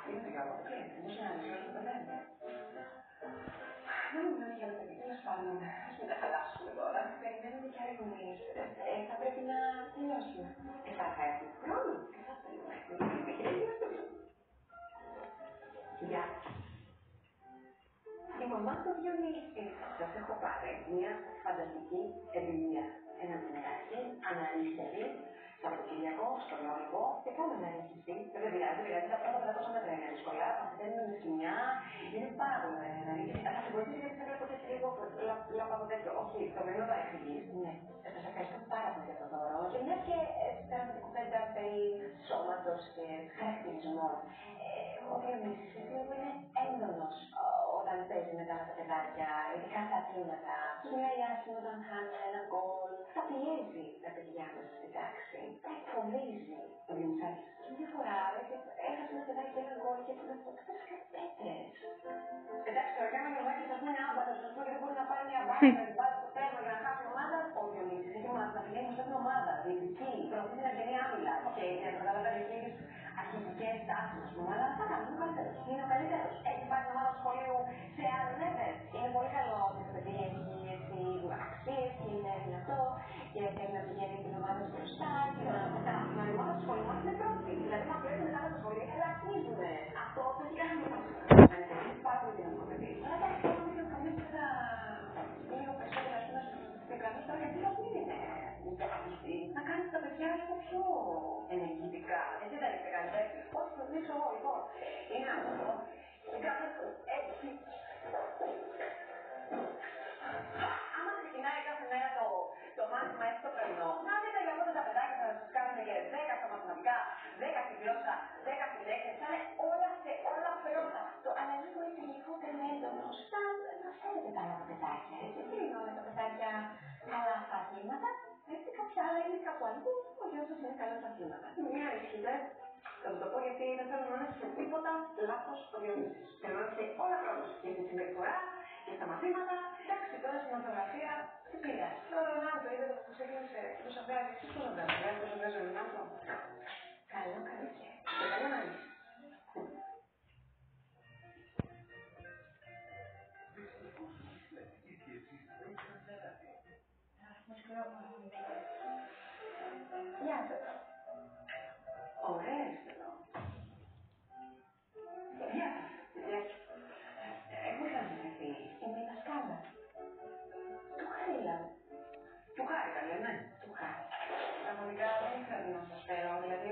Είναι το Γιώργο, τι έτσι, μπορούσε να λύσει το παιδί. Δεν μιλάμε για το παιδί, τέλος πάντων. Ας μην τα χαλάσουμε τώρα. Περιμένουμε κι άλλη μήνες. Θα πρέπει να τελειώσουμε. Θα έχουμε χρόνο. Θα θέλουμε. Γεια. Η μαμά του Διονύση. Σας έχω πάρει μια φανταστική εμπειρία. Ένα μηνάκι, αναλύστερη, Σαββατοκύριακο, στον Όλυβο και κάνω ένα νησί. Δεν πειράζει, δηλαδή τα πρώτα 500 μέτρα είναι δύσκολα. Παθαίνουμε με σκηνιά, είναι πάρα πολύ ωραία. Θα σε βοηθήσει γιατί θα βλέπω και λίγο λαμπαδο τέτοιο. Όχι, το μένω θα εξηγείς. Ναι, σας ευχαριστώ πάρα πολύ για το δώρο. Και μια και πέραμε την κουβέντα περί σώματος και χαρακτηρισμών. Ο Διονύσης λίγο είναι έντονος όταν παίζει μετά τα παιδάκια, ειδικά στα αθλήματα. Τους μιλάει άσχημα όταν χάνουν ένα γκολ. Τα πιέζει τα παιδιά μας στην τάξη. Τα εκφοβίζει ο Διονυσάκης. Μια φορά έχασε ένα παιδάκι ένα γκολ και του λέει: «Αυτές κατέτρες». Εντάξει, τώρα κάνω μια μάχη, σας πούμε άμπατος, σας πω και δεν μπορεί να πάρει μια μπάλα να την πάρει στο τέρμα για να χάσει ομάδα. Ο Διονύσης έχει μάθει να πηγαίνει σε μια ομάδα, διαιτητή, προωθεί την αγγελία άμυλα. Και για να καταλάβει τις αρχιτικές τάσεις, ας πούμε, αλλά θα κάνουν καλύτερος. Είναι ο καλύτερος. Έχει πάρει την ομάδα σχολείου σε άλλες level. Είναι πολύ καλό ότι το παιδί έχει αξίες και είναι δυνατό και θέλει να πηγαίνει την ομάδα του μπροστά και να η ομάδα του σχολείου μας είναι πρώτη. Δηλαδή μας βλέπουν μετά τα σχολεία και αρχίζουνε. Αυτό το έχει κάνει είναι πάρα πολύ δυνατό παιδί. Αλλά εντάξει, έχουμε και κανείς και τα λίγο περισσότερα στην γραμμή τώρα γιατί δεν είναι ουδέκτηση. Να κάνεις τα παιδιά λίγο πιο ενεργητικά. Έτσι δεν έχετε κάνει έτσι. Όχι, το δείξω εγώ λοιπόν. Είναι αυτό. Κάνεις έτσι. Άμα ξεκινάει κάθε μέρα το μάθημα έτσι το πρωινό, να δείτε για πότε τα παιδάκια θα σας κάνουν και 10 στα μαθηματικά, 10 στη γλώσσα, 10 στη λέξη, θα είναι όλα σε όλα πρώτα. Αλλά λίγο έτσι λιγότερο έντονος. Να φέρετε τα άλλα παιδάκια, έτσι. Τι είναι όλα τα παιδάκια καλά στα αθλήματα, έτσι κάποια άλλα είναι κάπου αλλού, ο γιος σας είναι καλά στα αθλήματα. Μην ανησυχείτε. Θα το πω γιατί δεν θέλω να είναι σε τίποτα λάθος ο Διονύσης. Θέλω να είναι όλα λάθος και στη συμπεριφορά και στα μαθήματα. Εντάξει, τώρα στην ορθογραφία τι πειράζει. Τώρα να το είδατε που ξεκίνησε και το σαββάζει. Τι το να βγάζει, το σαββάζει ο Λινάτο. Καλό καλοκαίρι. Και καλό να είσαι. Γεια σας. Ωραίες εδώ. Γεια σας. Έχω ξανασυνεχθεί. Είμαι η δασκάλα. Του χάρηκα. Του χάρηκα, λέμε. Του χάρηκα. Πραγματικά δεν ήθελα να σας φέρω, δηλαδή